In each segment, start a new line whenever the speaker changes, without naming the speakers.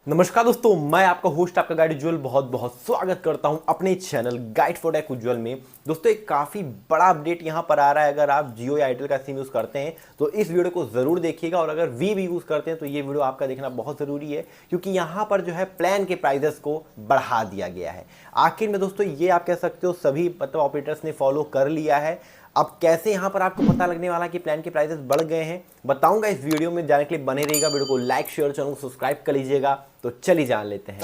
नमस्कार दोस्तों, मैं आपका होस्ट आपका गाइड उज्ज्वल बहुत बहुत स्वागत करता हूं अपने चैनल गाइड फॉर टेक उज्ज्वल में। दोस्तों एक काफ़ी बड़ा अपडेट यहां पर आ रहा है। अगर आप जियो या एयरटेल का सिम यूज़ करते हैं तो इस वीडियो को ज़रूर देखिएगा, और अगर वी भी यूज़ करते हैं तो ये वीडियो आपका देखना बहुत ज़रूरी है, क्योंकि यहाँ पर जो है प्लान के प्राइजेस को बढ़ा दिया गया है। आखिर में दोस्तों ये आप कह सकते हो सभी मतलब ऑपरेटर्स ने फॉलो कर लिया है। अब कैसे यहाँ पर आपको पता लगने वाला कि प्लान के प्राइसेस बढ़ गए हैं बताऊंगा इस वीडियो में। जाने के लिए बने रहिएगा, वीडियो को लाइक शेयर चैनल को सब्सक्राइब कर लीजिएगा। तो चलिए जान लेते हैं।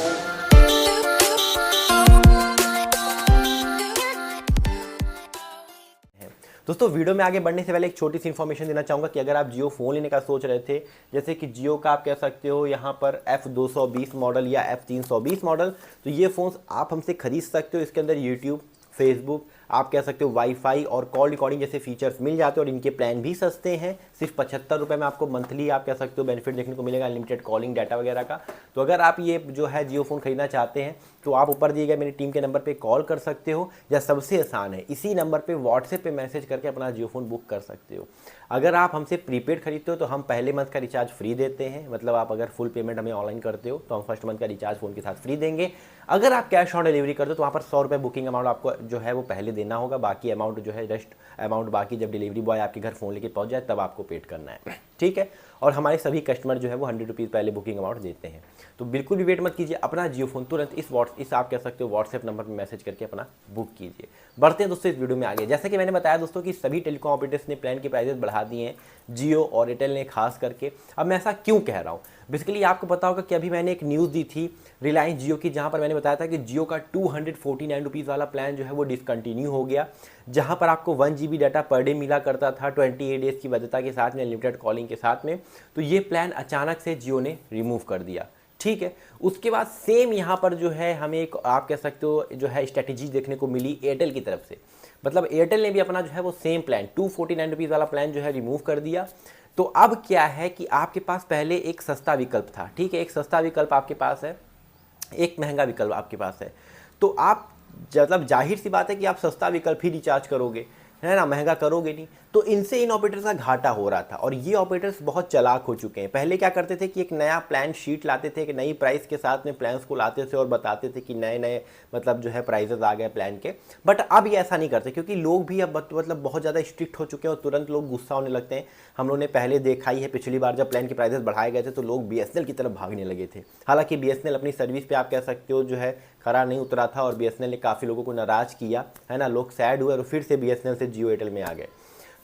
दोस्तों वीडियो में आगे बढ़ने से पहले एक छोटी सी इन्फॉर्मेशन देना चाहूँगा कि अगर आप जियो फ़ोन लेने का सोच रहे थे, जैसे कि जियो का आप कह सकते हो यहाँ पर F220 मॉडल या F320 मॉडल, तो ये फ़ोन्स आप हमसे खरीद सकते हो। इसके अंदर यूट्यूब, फेसबुक, आप कह सकते हो वाईफाई और कॉल रिकॉर्डिंग जैसे फीचर्स मिल जाते हैं, और इनके प्लान भी सस्ते हैं। सिर्फ 75 रुपये में आपको मंथली आप कह सकते हो बेनिफिट देखने को मिलेगा, अनलिमिटेड कॉलिंग डाटा वगैरह का। तो अगर आप ये जो है जियो फ़ोन खरीदना चाहते हैं तो आप ऊपर दिए गए मेरी टीम के नंबर पे कॉल कर सकते हो, या सबसे आसान है इसी नंबर पे व्हाट्सएप पे मैसेज करके अपना जियो फ़ोन बुक कर सकते हो। अगर आप हमसे प्रीपेड खरीदते हो तो हम पहले मंथ का रिचार्ज फ्री देते हैं, मतलब आप अगर फुल पेमेंट हमें ऑनलाइन करते हो तो हम फर्स्ट मंथ का रिचार्ज फ़ोन के साथ फ्री देंगे। अगर आप कैश ऑन डिलीवरी करते हो तो वहाँ पर 100 रुपये बुकिंग अमाउंट आपको जो है वो पहले देना होगा, बाकी अमाउंट जो है रेस्ट अमाउंट बाकी जब डिलीवरी बॉय आपके घर फ़ोन लेके पहुँच जाए तब आपको पेड करना है, ठीक है। और हमारे सभी कस्टमर जो है वो 100 रुपीज़ पहले बुकिंग अमाउंट देते हैं। तो बिल्कुल भी वेट मत कीजिए, अपना जियो फ़ोन तुरंत इस आप कह सकते हो व्हाट्सएप नंबर पर मैसेज करके अपना बुक कीजिए। बढ़ते हैं दोस्तों इस वीडियो में आगे। जैसा कि मैंने बताया दोस्तों कि सभी टेलीकॉम ऑपरेटर्स ने प्लान के प्राइसेस बढ़ा दिए हैं, जियो और एयरटेल ने खास करके। अब मैं ऐसा क्यों कह रहा हूँ, बेसिकली आपको पता होगा कि अभी मैंने एक न्यूज़ दी थी रिलायंस जियो की, जहाँ पर मैंने बताया था कि जियो का 249 रुपीज़ वाला प्लान जो है वो डिसकंटिन्यू हो गया, जहाँ पर आपको 1 GB डाटा पर डे मिला करता था 28 डेज़ की वैधता के साथ में, अनलिमिटेड कॉलिंग के साथ में। तो ये प्लान अचानक से जियो ने रिमूव कर दिया, ठीक है। उसके बाद सेम यहाँ पर जो है हमें एक आप कह सकते हो जो है स्ट्रेटेजी देखने को मिली एयरटेल की तरफ से। मतलब एयरटेल ने भी अपना जो है वो सेम प्लान 249 रुपीज़ वाला प्लान जो है रिमूव कर दिया। तो अब क्या है कि आपके पास पहले एक सस्ता विकल्प था, ठीक है, एक सस्ता विकल्प आपके पास है, एक महंगा विकल्प आपके पास है। तो आप मतलब जाहिर सी बात है कि आप सस्ता विकल्प ही रिचार्ज करोगे, है ना, महंगा करोगे नहीं। तो इनसे इन ऑपरेटर्स का घाटा हो रहा था, और ये ऑपरेटर्स बहुत चालाक हो चुके हैं। पहले क्या करते थे कि एक नया प्लान शीट लाते थे, एक नई प्राइस के साथ में प्लान्स को लाते थे और बताते थे कि नए नए मतलब जो है प्राइजेस आ गए प्लान के। बट अब ये ऐसा नहीं करते, क्योंकि लोग भी अब मतलब बहुत ज़्यादा स्ट्रिक्ट हो चुके हैं और तुरंत लोग गुस्सा होने लगते हैं। हम लोगों ने पहले देखा ही है, पिछली बार जब प्लान के प्राइजेस बढ़ाए गए थे तो लोग BSNL की तरफ भागने लगे थे। हालांकि BSNL अपनी सर्विस पे आप कह सकते हो जो है खरा नहीं उतरा था, और BSNL ने काफ़ी लोगों को नाराज़ किया, है ना, लोग सैड हुए और फिर से BSNL से जियो एयरटेल में आ गए।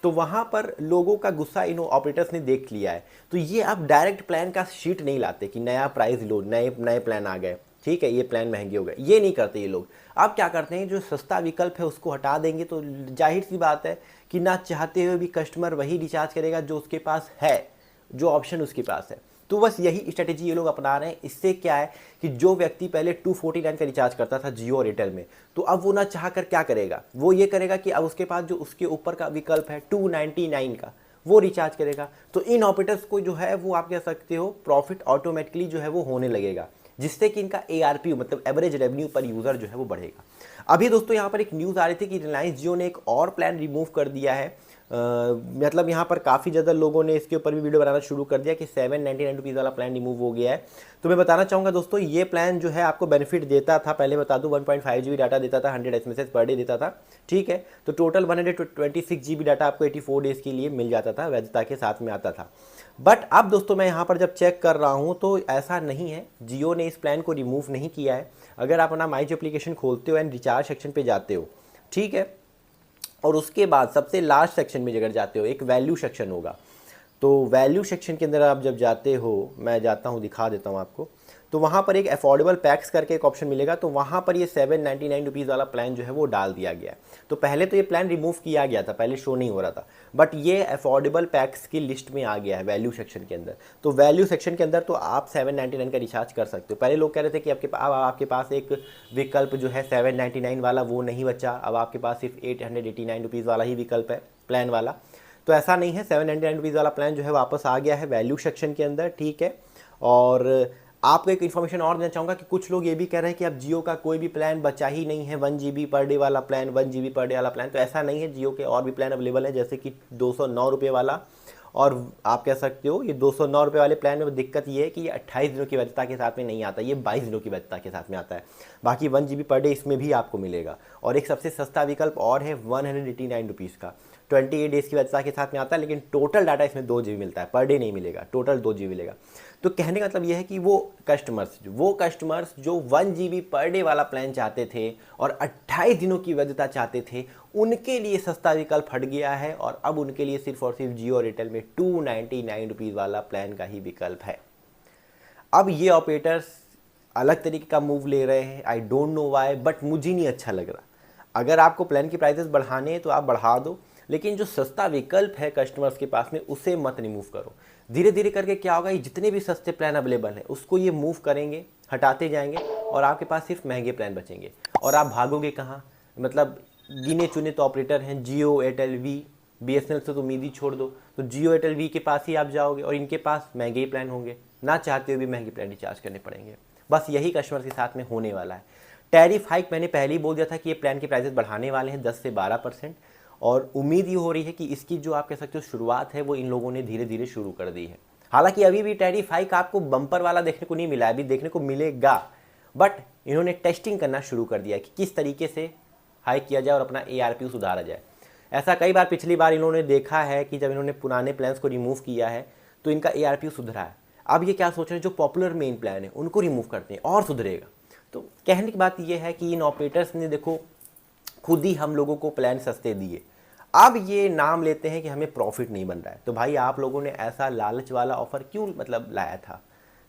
तो वहाँ पर लोगों का गुस्सा इन ऑपरेटर्स ने देख लिया है। तो ये अब डायरेक्ट प्लान का शीट नहीं लाते कि नया प्राइस लो, नए नए प्लान आ गए, ठीक है, ये प्लान महंगे हो गए, ये नहीं करते ये लोग। अब क्या करते हैं, जो सस्ता विकल्प है उसको हटा देंगे, तो जाहिर सी बात है कि ना चाहते हुए भी कस्टमर वही रिचार्ज करेगा जो उसके पास है, जो ऑप्शन उसके पास है। तो बस यही स्ट्रेटेजी ये लोग अपना रहे हैं। इससे क्या है कि जो व्यक्ति पहले 249 का रिचार्ज करता था जियो और एयरटेल में, तो अब वो ना चाह कर क्या करेगा, वो ये करेगा कि अब उसके पास जो उसके ऊपर का विकल्प है 299 का, वो रिचार्ज करेगा। तो इन ऑपरेटर्स को जो है वो आप कह सकते हो प्रॉफिट ऑटोमेटिकली जो है वो होने लगेगा, जिससे कि इनका ARPU मतलब एवरेज रेवेन्यू पर यूज़र जो है वो बढ़ेगा। अभी दोस्तों यहाँ पर एक न्यूज़ आ रही थी कि रिलायंस जियो ने एक और प्लान रिमूव कर दिया है। मतलब यहाँ पर काफ़ी ज़्यादा लोगों ने इसके ऊपर भी वीडियो बनाना शुरू कर दिया कि 799 रुपीज़ वाला प्लान रिमूव हो गया है। तो मैं बताना चाहूँगा दोस्तों, ये प्लान जो है आपको बेनिफिट देता था, पहले बता दूँ 1.5 GB डाटा देता था, 100 SMS पर डे देता था, ठीक है। तो टोटल 126 GB डाटा आपको 84 डेज़ के लिए मिल जाता था, वैधता के साथ में आता था। बट अब दोस्तों मैं यहाँ पर जब चेक कर रहा हूँ तो ऐसा नहीं है, जियो ने इस प्लान को रिमूव नहीं किया है। अगर आप अपना माई जियो एप्लीकेशन खोलते हो एंड रिचार्ज सेक्शन पे जाते हो, ठीक है, और उसके बाद सबसे लास्ट सेक्शन में अगर जाते हो एक वैल्यू सेक्शन होगा, तो वैल्यू सेक्शन के अंदर आप जब जाते हो, मैं जाता हूँ दिखा देता हूँ आपको, तो वहाँ पर एक अफोर्डेबल पैक्स करके एक ऑप्शन मिलेगा। तो वहाँ पर ये 799 रुपीज़ वाला प्लान जो है वो डाल दिया गया है। तो पहले तो ये प्लान रिमूव किया गया था, पहले शो नहीं हो रहा था, बट ये अफोर्डेबल पैक्स की लिस्ट में आ गया है वैल्यू सेक्शन के अंदर। तो वैल्यू सेक्शन के अंदर तो आप 799 का रिचार्ज कर सकते हो। पहले लोग कह रहे थे कि आपके पास एक विकल्प जो है 799 वाला वो नहीं बचा, अब आपके पास सिर्फ 889 रुपीज़ वाला ही विकल्प है प्लान वाला। तो ऐसा नहीं है, 799 रुपीज़ वाला प्लान जो है वापस आ गया है वैल्यू सेक्शन के अंदर, ठीक है। और आपको एक इन्फॉर्मेशन और देना चाहूँगा कि कुछ लोग ये भी कह रहे हैं कि अब जियो का कोई भी प्लान बचा ही नहीं है, 1 GB पर डे वाला प्लान, 1 GB पर डे वाला प्लान। तो ऐसा नहीं है, जियो के और भी प्लान अवेलेबल है, जैसे कि 209 रुपये वाला और आप कह सकते हो ये 209 रुपये वाले प्लान में दिक्कत ये है कि ये 28 दिनों की वैधता के साथ में नहीं आता, ये 22 दिनों की वैधता के साथ में आता है। बाकी 1 GB पर डे इसमें भी आपको मिलेगा। और एक सबसे सस्ता विकल्प और है 189 रुपीज़ का, 28 डेज़ की वैधता के साथ में आता है, लेकिन टोटल डाटा इसमें 2 GB मिलता है, पर डे नहीं मिलेगा, टोटल 2 GB मिलेगा। तो कहने का मतलब यह है कि वो कस्टमर्स जो 1 GB पर डे वाला प्लान चाहते थे और 28 दिनों की वैधता चाहते थे, उनके लिए सस्ता विकल्प हट गया है और अब उनके लिए सिर्फ और सिर्फ जियो और एयरटेल में 299 रुपीज़ वाला प्लान का ही विकल्प है। अब ये ऑपरेटर्स अलग तरीके का मूव ले रहे हैं, I don't know why, but मुझे नहीं अच्छा लग रहा। अगर आपको प्लान की प्राइसेस बढ़ाने हैं तो आप बढ़ा दो, लेकिन जो सस्ता विकल्प है कस्टमर्स के पास में उसे मत रिमूव करो। धीरे धीरे करके क्या होगा, ये जितने भी सस्ते प्लान अवेलेबल हैं उसको ये मूव करेंगे, हटाते जाएंगे और आपके पास सिर्फ महंगे प्लान बचेंगे। और आप भागोगे कहाँ? मतलब गिने चुने तो ऑपरेटर हैं, जियो, एयरटेल, वी, BSNL से तो उम्मीद ही छोड़ दो, तो जियो, एयरटेल, वी के पास ही आप जाओगे और इनके पास महंगे ही प्लान होंगे, ना चाहते हुए भी महंगे प्लान रिचार्ज करने पड़ेंगे। बस यही कस्टमर के साथ में होने वाला है। टैरिफ हाइक मैंने पहले ही बोल दिया था कि ये प्लान के प्राइसेस बढ़ाने वाले हैं 10 से 12%, और उम्मीद ये हो रही है कि इसकी जो आप कह सकते हो शुरुआत है वो इन लोगों ने धीरे धीरे शुरू कर दी है। हालांकि अभी भी टैरिफ हाइक आपको बम्पर वाला देखने को नहीं मिला है, अभी देखने को मिलेगा, बट इन्होंने टेस्टिंग करना शुरू कर दिया है कि किस तरीके से हाइक किया जाए और अपना ARPU सुधारा जाए। ऐसा कई बार पिछली बार इन्होंने देखा है कि जब इन्होंने पुराने प्लान्स को रिमूव किया है तो इनका ARPU सुधरा है। अब ये क्या सोच रहे हैं, जो पॉपुलर मेन प्लान है उनको रिमूव करते हैं और सुधरेगा। तो कहने की बात ये है कि इन ऑपरेटर्स ने देखो खुद ही हम लोगों को प्लान सस्ते दिए, अब ये नाम लेते हैं कि हमें प्रॉफिट नहीं बन रहा है। तो भाई आप लोगों ने ऐसा लालच वाला ऑफर क्यों मतलब लाया था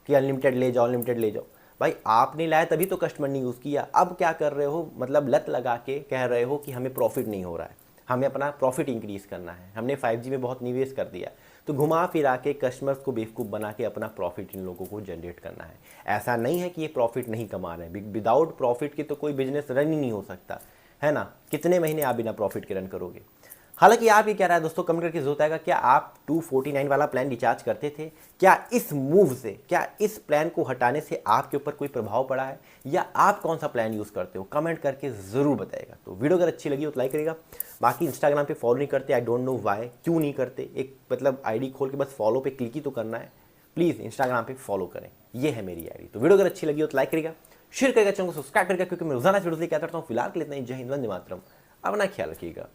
कि अनलिमिटेड ले जाओ, अनलिमिटेड ले जाओ? भाई आपने लाया तभी तो कस्टमर ने यूज़ किया। अब क्या कर रहे हो, मतलब लत लगा के कह रहे हो कि हमें प्रॉफिट नहीं हो रहा है, हमें अपना प्रॉफिट इंक्रीज़ करना है, हमने 5G में बहुत निवेश कर दिया। तो घुमा फिरा के कस्टमर्स को बेवकूफ़ बना के अपना प्रॉफिट इन लोगों को जनरेट करना है। ऐसा नहीं है कि ये प्रॉफिट नहीं कमा रहे हैं, विदाउट प्रॉफिट के तो कोई बिजनेस रन ही नहीं हो सकता है ना। कितने महीने आप बिना प्रॉफिट के रन करोगे? हालांकि आप ये क्या रहा है दोस्तों, कमेंट करके जरूर बताएगा, क्या आप 249 वाला प्लान रिचार्ज करते थे? क्या इस मूव से, क्या इस प्लान को हटाने से आपके ऊपर कोई प्रभाव पड़ा है, या आप कौन सा प्लान यूज़ करते हो? कमेंट करके ज़रूर बताएगा। तो वीडियो अगर अच्छी लगी हो तो लाइक करेगा। बाकी इंस्टाग्राम पे फॉलो नहीं करते, आई डोंट नो वाई, क्यों नहीं करते? एक मतलब आईडी खोल के बस फॉलो पे क्लिक ही तो करना है। प्लीज़ इंस्टाग्राम पे फॉलो करें, ये है मेरी आईडी। तो वीडियो अगर अच्छी लगी हो तो लाइक करेगा, शेयर करेगा, चैनल को सब्सक्राइब करेगा, क्योंकि मैं रोजाना वीडियो लेकर आता रहता हूँ। फिलहाल के लिए इतना ही। जय हिंद, वंदे मातरम। अपना ख्याल रखिएगा।